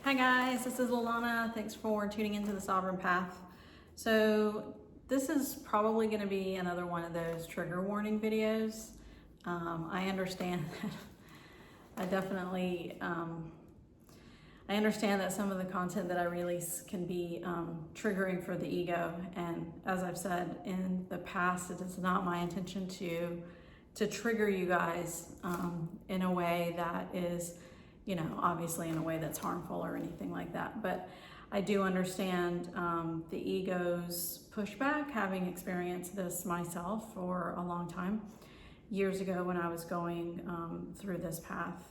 Hi guys, this is Lalana. Thanks for tuning into the Sovereign Path. So this is probably going to be another one of those trigger warning videos. I understand that I understand that some of the content that I release can be triggering for the ego, and as I've said in the past, it is not my intention to trigger you guys in a way that is, obviously in a way that's harmful or anything like that. But I do understand the ego's pushback, having experienced this myself for a long time, years ago when I was going through this path.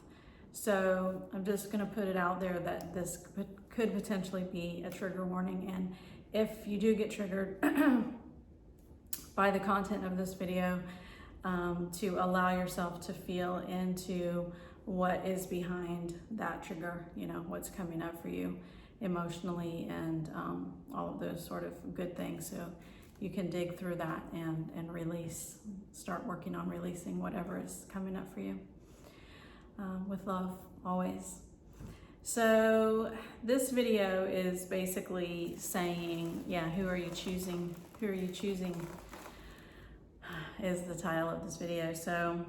So I'm just going to put it out there that this could potentially be a trigger warning. And if you do get triggered by the content of this video, to allow yourself to feel into what is behind that trigger, what's coming up for you emotionally, and all of those sort of good things. So you can dig through that and release, start working on releasing whatever is coming up for you. With love, always. So this video is basically saying, who are you choosing? Who are you choosing is the title of this video. So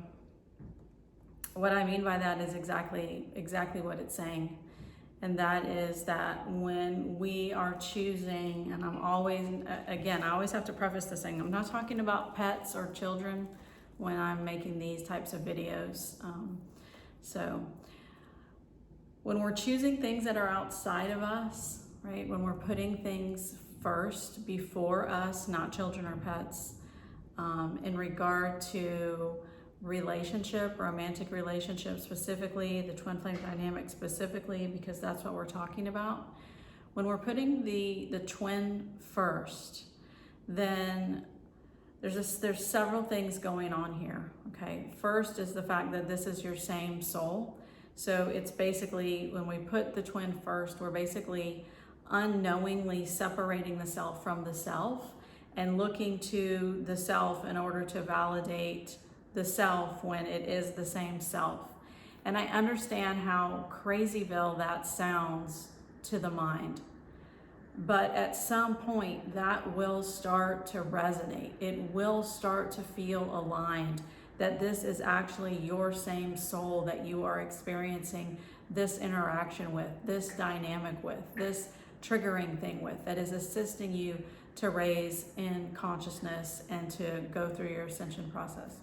what I mean by that is exactly what it's saying. And that is that when we are choosing, and I always have to preface this saying, I'm not talking about pets or children when I'm making these types of videos. So when we're choosing things that are outside of us, right? When we're putting things first before us, not children or pets, in regard to relationship, romantic relationship specifically, the twin flame dynamic specifically, because that's what we're talking about. When we're putting the twin first, then there's several things going on here, okay? First is the fact that this is your same soul. So it's basically, when we put the twin first, we're basically unknowingly separating the self from the self and looking to the self in order to validate the self when it is the same self. And I understand how crazyville that sounds to the mind. But at some point, that will start to resonate. It will start to feel aligned, that this is actually your same soul that you are experiencing this interaction with, this dynamic with, this triggering thing with, that is assisting you to raise in consciousness and to go through your ascension process.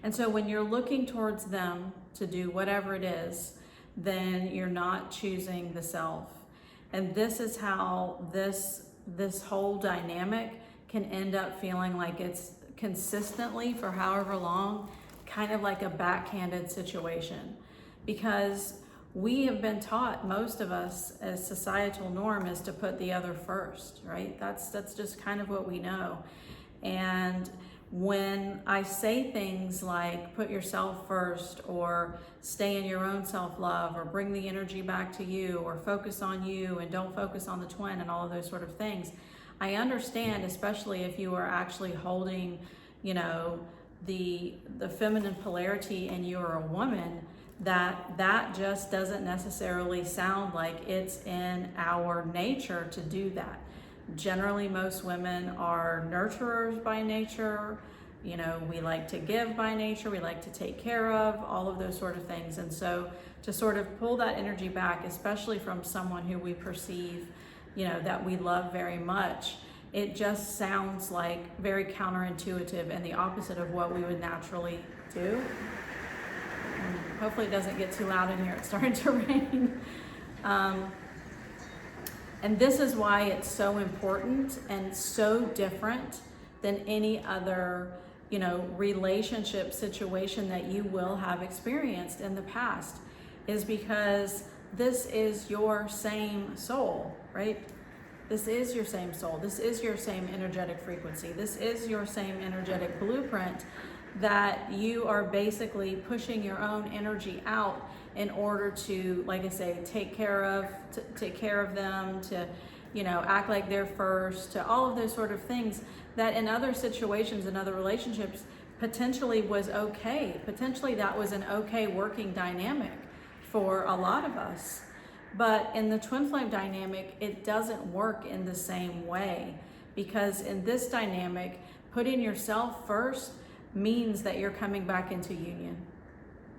And so when you're looking towards them to do whatever it is, then you're not choosing the self. And this is how this whole dynamic can end up feeling like it's consistently, for however long, kind of like a backhanded situation. Because we have been taught, most of us, as societal norm, is to put the other first, right? That's just kind of what we know. And when I say things like put yourself first, or stay in your own self-love, or bring the energy back to you, or focus on you and don't focus on the twin, and all of those sort of things, I understand, especially if you are actually holding, the feminine polarity and you are a woman, that just doesn't necessarily sound like it's in our nature to do that. Generally, most women are nurturers by nature. We like to give by nature. We like to take care of, all of those sort of things. And so to sort of pull that energy back, especially from someone who we perceive, that we love very much, it just sounds like very counterintuitive and the opposite of what we would naturally do. And hopefully it doesn't get too loud in here. It's starting to rain. And this is why it's so important and so different than any other, relationship situation that you will have experienced in the past, is because this is your same soul, right? This is your same soul. This is your same energetic frequency. This is your same energetic blueprint that you are basically pushing your own energy out in order to, like I say, take care of them, to, act like they're first, to all of those sort of things that in other situations, in other relationships, potentially was okay. Potentially that was an okay working dynamic for a lot of us. But in the twin flame dynamic, it doesn't work in the same way, because in this dynamic, putting yourself first means that you're coming back into union.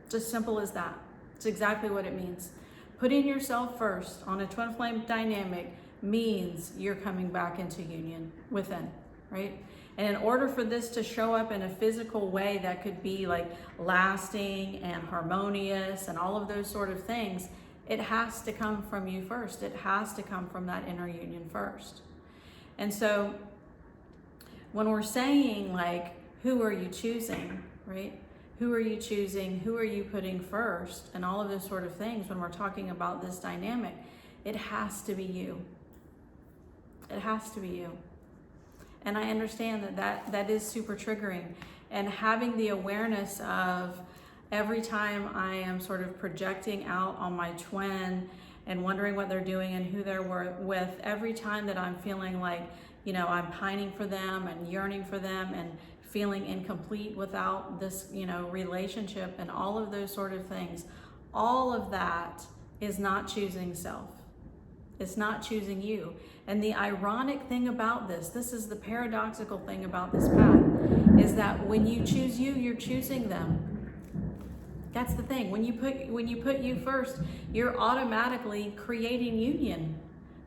It's as simple as that. It's exactly what it means. Putting yourself first on a twin flame dynamic means you're coming back into union within, right? And in order for this to show up in a physical way that could be like lasting and harmonious and all of those sort of things, it has to come from you first. It has to come from that inner union first. And so when we're saying like, who are you choosing, right? Who are you choosing? Who are you putting first? And all of those sort of things, when we're talking about this dynamic, it has to be you. It has to be you. And I understand that is super triggering. And having the awareness of every time I am sort of projecting out on my twin and wondering what they're doing and who they're with, every time that I'm feeling like, you know, I'm pining for them and yearning for them and feeling incomplete without this, you know, relationship and all of those sort of things, all of that is not choosing self. It's not choosing you. And the ironic thing about this is the paradoxical thing about this path, is that when you choose you, you're choosing them. That's the thing. When you put you first, you're automatically creating union,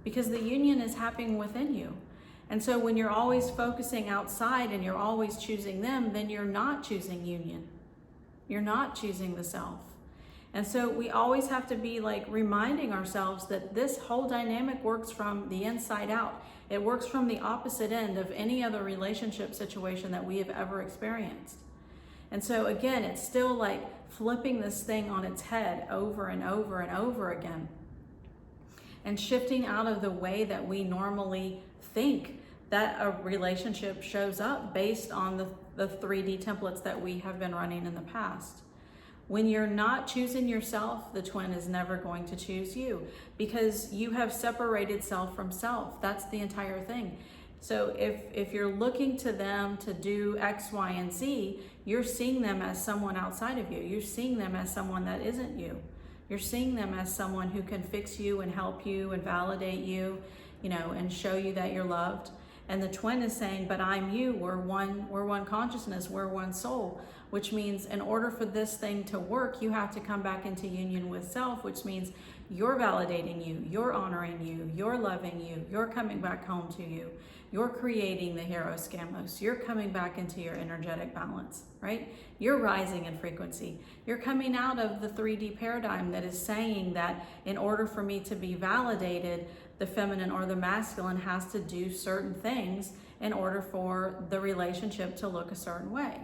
because the union is happening within you. And so when you're always focusing outside and you're always choosing them, then you're not choosing union. You're not choosing the self. And so we always have to be like reminding ourselves that this whole dynamic works from the inside out. It works from the opposite end of any other relationship situation that we have ever experienced. And so again, it's still like flipping this thing on its head over and over and over again, and shifting out of the way that we normally think that a relationship shows up based on the 3D templates that we have been running in the past. When you're not choosing yourself, the twin is never going to choose you, because you have separated self from self. That's the entire thing. So if you're looking to them to do X, Y, and Z, you're seeing them as someone outside of you. You're seeing them as someone that isn't you. You're seeing them as someone who can fix you and help you and validate you, you know, and show you that you're loved. And the twin is saying, but I'm you, we're one consciousness, we're one soul, which means in order for this thing to work, you have to come back into union with self, which means you're validating you, you're honoring you, you're loving you, you're coming back home to you, you're creating the hieros gamos, you're coming back into your energetic balance, right? You're rising in frequency. You're coming out of the 3D paradigm that is saying that in order for me to be validated, the feminine or the masculine has to do certain things in order for the relationship to look a certain way.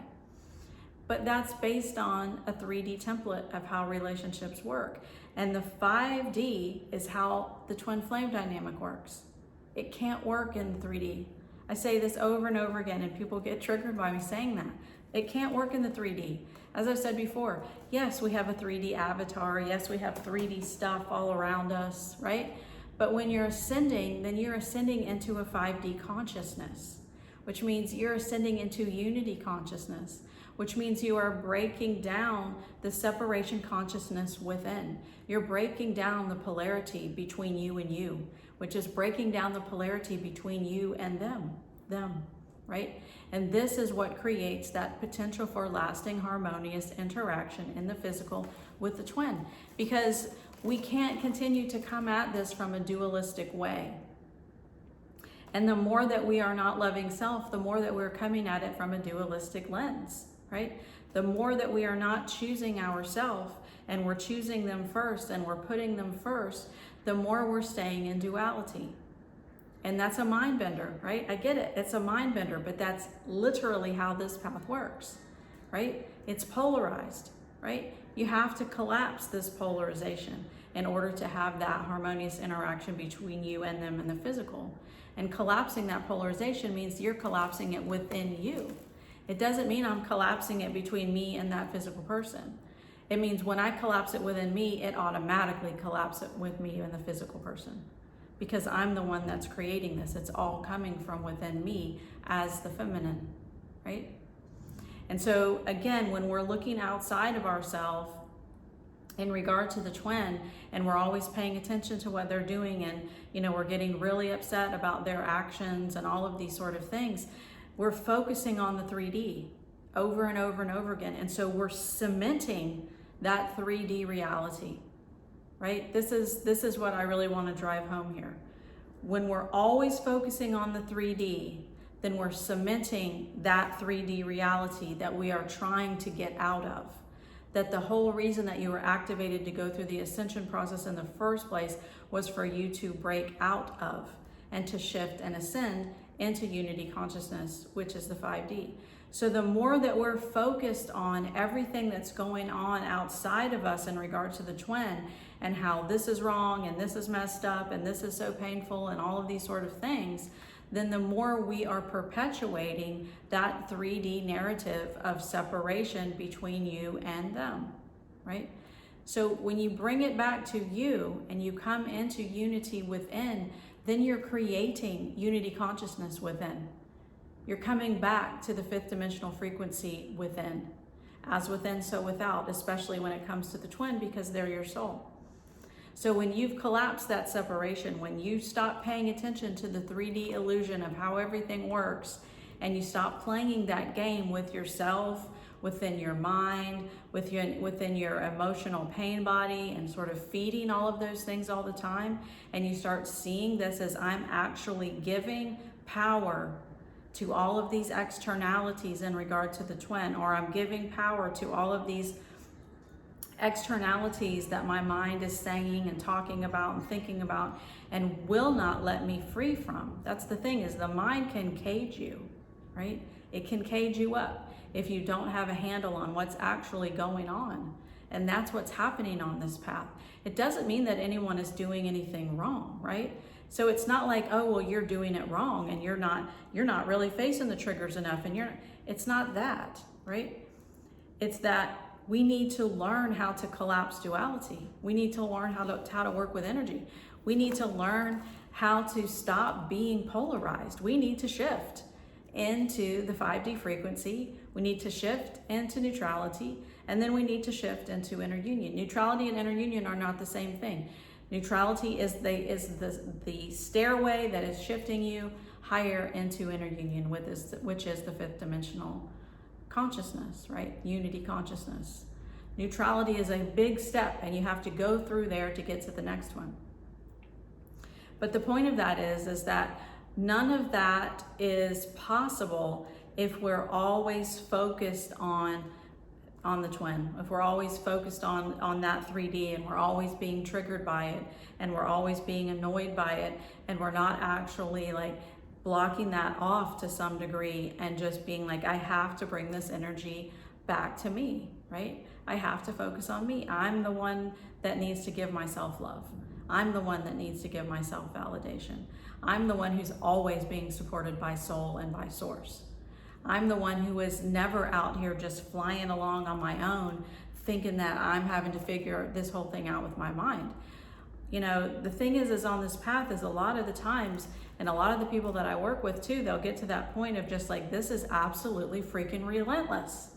But that's based on a 3D template of how relationships work. And the 5D is how the twin flame dynamic works. It can't work in 3D. I say this over and over again, and people get triggered by me saying that. It can't work in the 3D. As I've said before, yes, we have a 3D avatar. Yes, we have 3D stuff all around us, right? But when you're ascending, then you're ascending into a 5D consciousness, which means you're ascending into unity consciousness, which means you are breaking down the separation consciousness within. You're breaking down the polarity between you and you, which is breaking down the polarity between you and them, right? And this is what creates that potential for lasting harmonious interaction in the physical with the twin, because we can't continue to come at this from a dualistic way. And the more that we are not loving self, the more that we're coming at it from a dualistic lens, right? The more that we are not choosing ourselves and we're choosing them first and we're putting them first, the more we're staying in duality. And that's a mind bender, right? I get it, it's a mind bender, but that's literally how this path works, right? It's polarized, right? You have to collapse this polarization in order to have that harmonious interaction between you and them in the physical. And collapsing that polarization means you're collapsing it within you. It doesn't mean I'm collapsing it between me and that physical person. It means when I collapse it within me, it automatically collapses it with me and the physical person, because I'm the one that's creating this. It's all coming from within me as the feminine, right? And so again, when we're looking outside of ourselves in regard to the twin, and we're always paying attention to what they're doing, and we're getting really upset about their actions and all of these sort of things, we're focusing on the 3D over and over and over again. And so we're cementing that 3D reality, right? This is what I really want to drive home here. When we're always focusing on the 3D, then we're cementing that 3D reality that we are trying to get out of. That the whole reason that you were activated to go through the ascension process in the first place was for you to break out of and to shift and ascend into unity consciousness, which is the 5D. So the more that we're focused on everything that's going on outside of us in regards to the twin, and how this is wrong and this is messed up and this is so painful and all of these sort of things, then the more we are perpetuating that 3D narrative of separation between you and them, right? So when you bring it back to you and you come into unity within, then you're creating unity consciousness within. You're coming back to the 5th dimensional frequency within. As within, so without, especially when it comes to the twin, because they're your soul. So when you've collapsed that separation, when you stop paying attention to the 3D illusion of how everything works, and you stop playing that game with yourself, within your mind, within your emotional pain body, and sort of feeding all of those things all the time, and you start seeing this as I'm actually giving power to all of these externalities in regard to the twin, or I'm giving power to all of these externalities that my mind is saying and talking about and thinking about and will not let me free from. That's the thing, is the mind can cage you, right? It can cage you up if you don't have a handle on what's actually going on. And that's what's happening on this path. It doesn't mean that anyone is doing anything wrong, right? So it's not like, oh, well, you're doing it wrong and you're not really facing the triggers enough, and it's not that, right? It's that we need to learn how to collapse duality. We need to learn how to work with energy. We need to learn how to stop being polarized. We need to shift into the 5D frequency. We need to shift into neutrality, and then we need to shift into inner union. Neutrality and inner union are not the same thing. Neutrality is the stairway that is shifting you higher into inner union, which is the 5th dimensional consciousness, right? Unity consciousness. Neutrality is a big step, and you have to go through there to get to the next one. But the point of that is that none of that is possible if we're always focused on the twin, if we're always focused on that 3D, and we're always being triggered by it, and we're always being annoyed by it, and we're not actually like blocking that off to some degree and just being like, I have to bring this energy back to me, right? I have to focus on me. I'm the one that needs to give myself love. I'm the one that needs to give myself validation. I'm the one who's always being supported by soul and by source. I'm the one who is never out here just flying along on my own, thinking that I'm having to figure this whole thing out with my mind. The thing is on this path is a lot of the times, and a lot of the people that I work with too, they'll get to that point of just like, this is absolutely freaking relentless.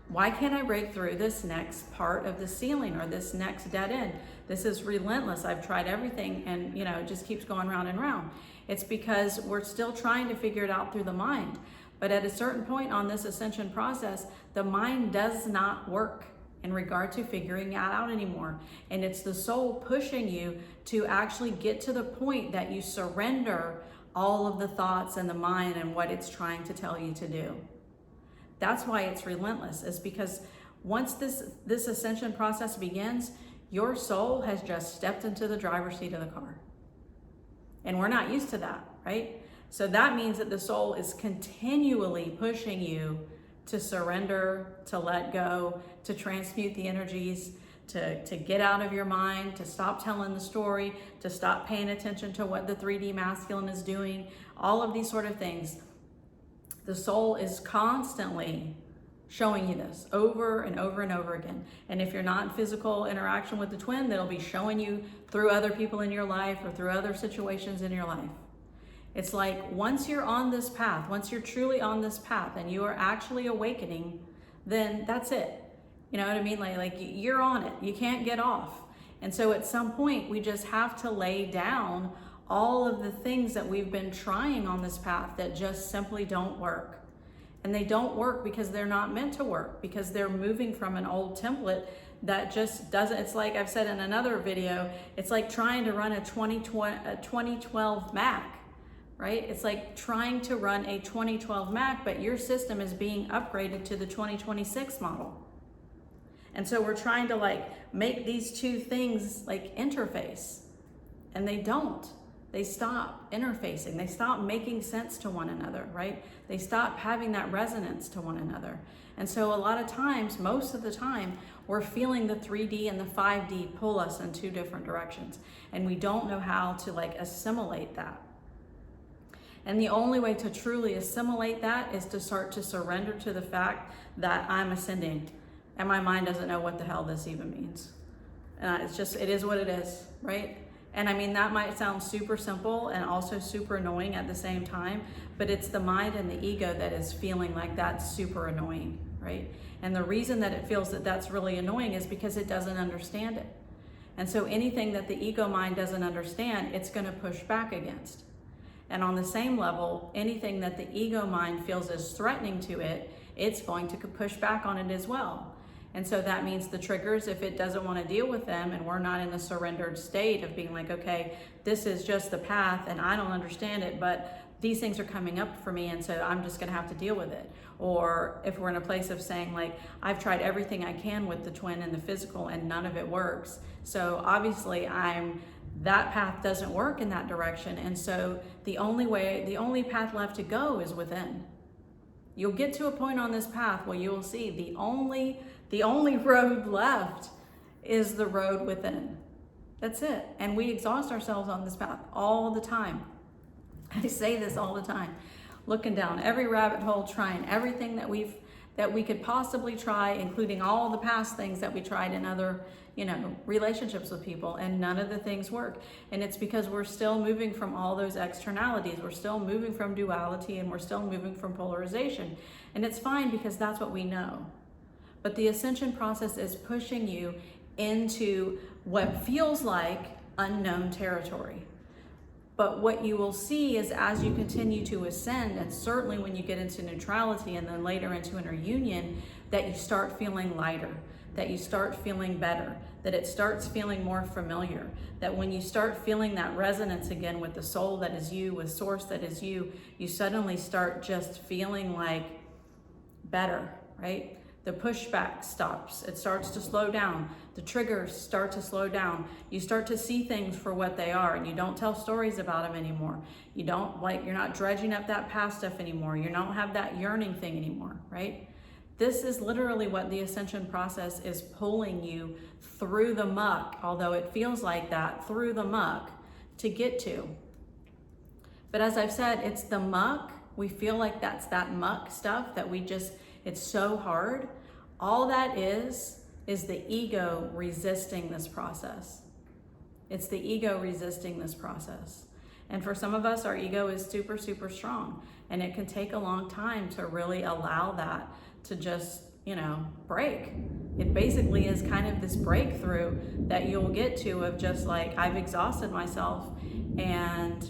Why can't I break through this next part of the ceiling or this next dead end? This is relentless. I've tried everything, and it just keeps going round and round. It's because we're still trying to figure it out through the mind. But at a certain point on this ascension process, the mind does not work in regard to figuring it out anymore. And it's the soul pushing you to actually get to the point that you surrender all of the thoughts and the mind and what it's trying to tell you to do. That's why it's relentless, is because once this ascension process begins, your soul has just stepped into the driver's seat of the car. And we're not used to that, right? So that means that the soul is continually pushing you to surrender, to let go, to transmute the energies, to get out of your mind, to stop telling the story, to stop paying attention to what the 3D masculine is doing, all of these sort of things. The soul is constantly showing you this over and over and over again. And if you're not in physical interaction with the twin, they'll be showing you through other people in your life or through other situations in your life. It's like once you're on this path, once you're truly on this path and you are actually awakening, then that's it. You know what I mean? Like you're on it. You can't get off. And so at some point, we just have to lay down all of the things that we've been trying on this path that just simply don't work. And they don't work because they're not meant to work, because they're moving from an old template that just doesn't. It's like I've said in another video, it's like trying to run a 2012 Mac, right? It's like trying to run a 2012 Mac, but your system is being upgraded to the 2026 model. And so we're trying to like make these two things like interface, and they don't. They stop interfacing. They stop making sense to one another, right? They stop having that resonance to one another. And so a lot of times, most of the time, we're feeling the 3D and the 5D pull us in two different directions. And we don't know how to like assimilate that. And the only way to truly assimilate that is to start to surrender to the fact that I'm ascending and my mind doesn't know what the hell this even means. It is what it is, right? And I mean, that might sound super simple and also super annoying at the same time, but it's the mind and the ego that is feeling like that's super annoying, right? And the reason that it feels that that's really annoying is because it doesn't understand it. And so anything that the ego mind doesn't understand, it's going to push back against. And on the same level, anything that the ego mind feels is threatening to it, it's going to push back on it as well. And so that means the triggers, if it doesn't want to deal with them and we're not in a surrendered state of being like, okay, this is just the path and I don't understand it, but these things are coming up for me and so I'm just going to have to deal with it. Or if we're in a place of saying like, I've tried everything I can with the twin and the physical and none of it works. So obviously that path doesn't work in that direction. And so the only path left to go is within. You'll get to a point on this path where you will see the only road left is the road within. That's it. And we exhaust ourselves on this path all the time. I say this all the time. Looking down every rabbit hole, trying everything that we could possibly try, including all the past things that we tried in other, relationships with people, and none of the things work. And it's because we're still moving from all those externalities. We're still moving from duality and we're still moving from polarization. And it's fine because that's what we know. But the ascension process is pushing you into what feels like unknown territory. But what you will see is as you continue to ascend, and certainly when you get into neutrality and then later into inner union, that you start feeling lighter, that you start feeling better, that it starts feeling more familiar, that when you start feeling that resonance again with the soul that is you, with source that is you, you suddenly start just feeling like better, right? The pushback stops. It starts to slow down. The triggers start to slow down. You start to see things for what they are, and you don't tell stories about them anymore. You're not dredging up that past stuff anymore. You don't have that yearning thing anymore, right? This is literally what the ascension process is pulling you through the muck, although it feels like that, through the muck to get to. But as I've said, it's the muck. We feel like that's that muck stuff that it's so hard. All that is the ego resisting this process. It's the ego resisting this process. And for some of us, our ego is super, super strong. And it can take a long time to really allow that to just, break. It basically is kind of this breakthrough that you'll get to of just like, I've exhausted myself and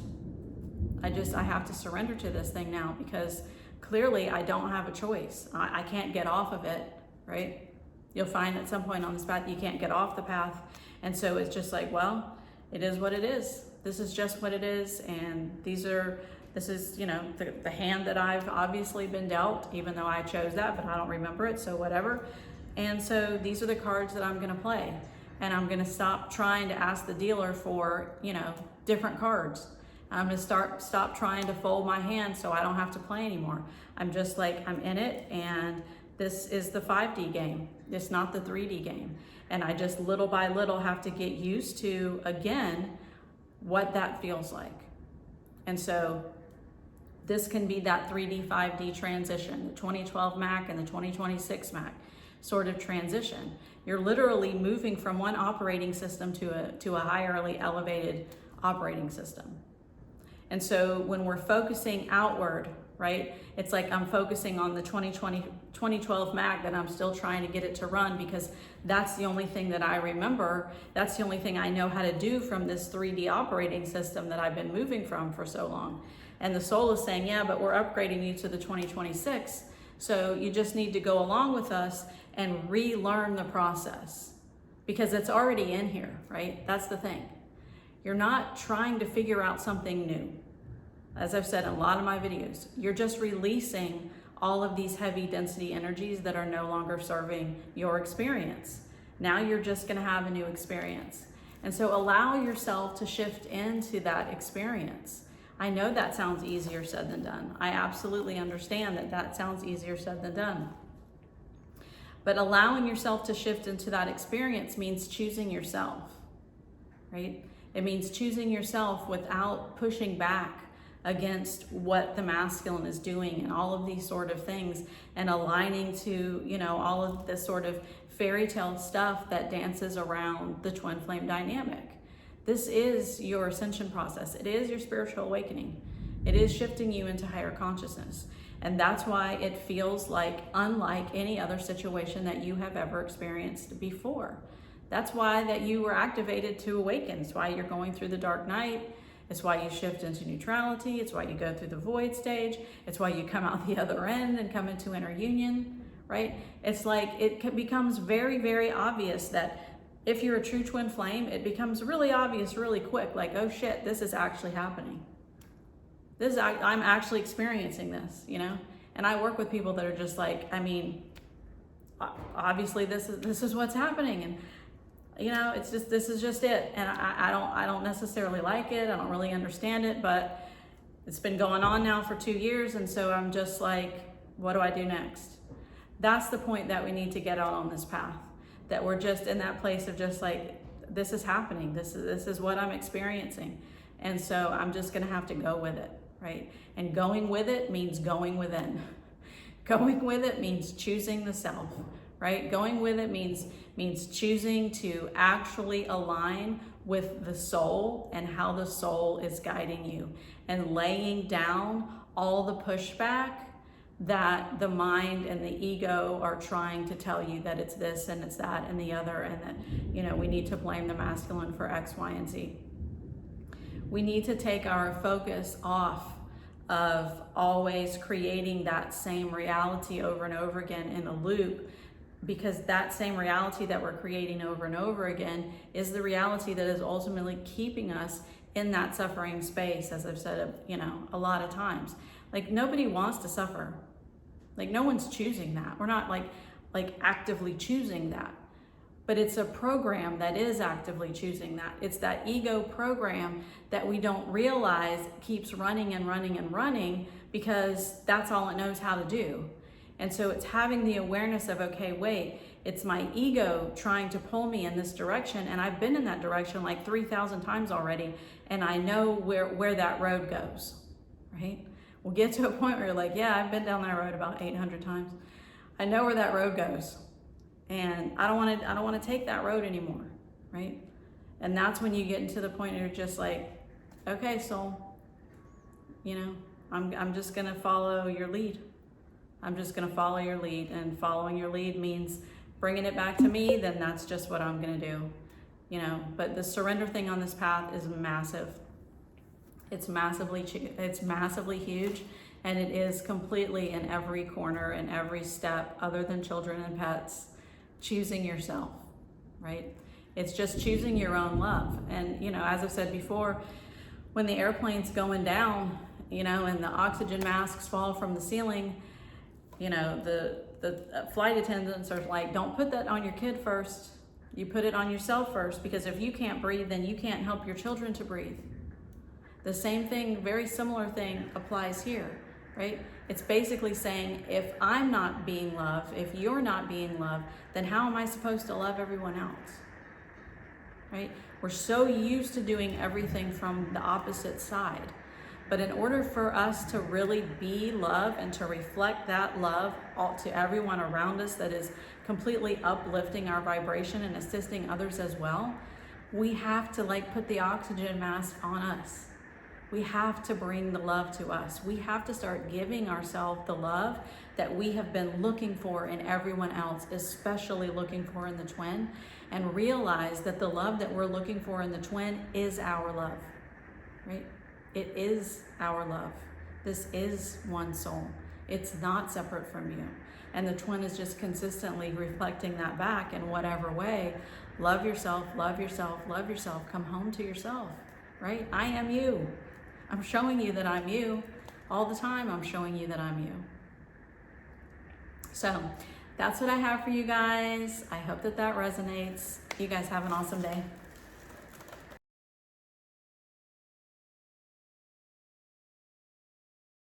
I have to surrender to this thing now because clearly I don't have a choice. I can't get off of it, right? You'll find at some point on this path, you can't get off the path. And so it's just like, well, it is what it is. This is just what it is. And this is, the hand that I've obviously been dealt, even though I chose that, but I don't remember it, so whatever. And so these are the cards that I'm gonna play. And I'm gonna stop trying to ask the dealer for, different cards. I'm gonna stop trying to fold my hand so I don't have to play anymore. I'm just like, I'm in it, and this is the 5D game. It's not the 3D game. And I just little by little have to get used to, again, what that feels like. And so this can be that 3D, 5D transition, the 2012 Mac and the 2026 Mac sort of transition. You're literally moving from one operating system to a higherly elevated operating system. And so when we're focusing outward, right? It's like I'm focusing on the 2012 Mac that I'm still trying to get it to run, because that's the only thing that I remember. That's the only thing I know how to do from this 3D operating system that I've been moving from for so long. And the soul is saying, yeah, but we're upgrading you to the 2026. So you just need to go along with us and relearn the process, because it's already in here, right? That's the thing. You're not trying to figure out something new. As I've said in a lot of my videos, you're just releasing all of these heavy density energies that are no longer serving your experience. Now you're just going to have a new experience. And so allow yourself to shift into that experience. I know that sounds easier said than done. I absolutely understand that that sounds easier said than done. But allowing yourself to shift into that experience means choosing yourself, right? It means choosing yourself without pushing back against what the masculine is doing and all of these sort of things, and aligning to, you know, all of this sort of fairy tale stuff that dances around the twin flame dynamic. This is your ascension process. It is your spiritual awakening. It is shifting you into higher consciousness. And that's why it feels like unlike any other situation that you have ever experienced before. That's why that you were activated to awaken. It's why you're going through the dark night. It's why you shift into neutrality. It's why you go through the void stage. It's why you come out the other end and come into inner union, right? It's like it becomes very, very obvious that if you're a true twin flame, it becomes really obvious really quick, like, oh shit, this is actually happening. I'm actually experiencing this, you know? And I work with people that are just like, I mean, obviously this is what's happening. And you know, it's just, this is just it. And I don't necessarily like it. I don't really understand it, but it's been going on now for 2 years. And so I'm just like, what do I do next? That's the point that we need to get out on this path, that we're just in that place of just like, this is happening. This is what I'm experiencing. And so I'm just going to have to go with it, right? And going with it means going within. Going with it means choosing the self, right? Going with it means choosing to actually align with the soul and how the soul is guiding you, and laying down all the pushback that the mind and the ego are trying to tell you, that it's this and it's that and the other, and that, you know, we need to blame the masculine for X, Y, and Z. We need to take our focus off of always creating that same reality over and over again in a loop, because that same reality that we're creating over and over again is the reality that is ultimately keeping us in that suffering space, as I've said, you know, a lot of times. Like, nobody wants to suffer. Like, no one's choosing that. We're not like actively choosing that. But it's a program that is actively choosing that. It's that ego program that we don't realize keeps running and running and running, because that's all it knows how to do. And so it's having the awareness of, okay, wait, it's my ego trying to pull me in this direction, and I've been in that direction like 3,000 times already, and I know where that road goes, right? We'll get to a point where you're like, yeah, I've been down that road about 800 times. I know where that road goes, and I don't want to take that road anymore, right? And that's when you get into the point where you're just like, okay, soul, you know, I'm just gonna follow your lead. I'm just going to follow your lead, and following your lead means bringing it back to me. Then that's just what I'm going to do, you know. But the surrender thing on this path is massive. It's massively huge, and it is completely in every corner and every step, other than children and pets, choosing yourself, right? It's just choosing your own love. And, you know, as I've said before, when the airplane's going down, you know, and the oxygen masks fall from the ceiling, you know, the flight attendants are like, don't put that on your kid first. You put it on yourself first, because if you can't breathe, then you can't help your children to breathe. The same thing, very similar thing applies here, right? It's basically saying, if I'm not being loved, if you're not being loved, then how am I supposed to love everyone else, right? We're so used to doing everything from the opposite side. But in order for us to really be love and to reflect that love to everyone around us, that is completely uplifting our vibration and assisting others as well, we have to like put the oxygen mask on us. We have to bring the love to us. We have to start giving ourselves the love that we have been looking for in everyone else, especially looking for in the twin, and realize that the love that we're looking for in the twin is our love, right? It is our love. This is one soul. It's not separate from you. And the twin is just consistently reflecting that back in whatever way. Love yourself, love yourself, love yourself. Come home to yourself, right? I am you. I'm showing you that I'm you. All the time I'm showing you that I'm you. So that's what I have for you guys. I hope that that resonates. You guys have an awesome day.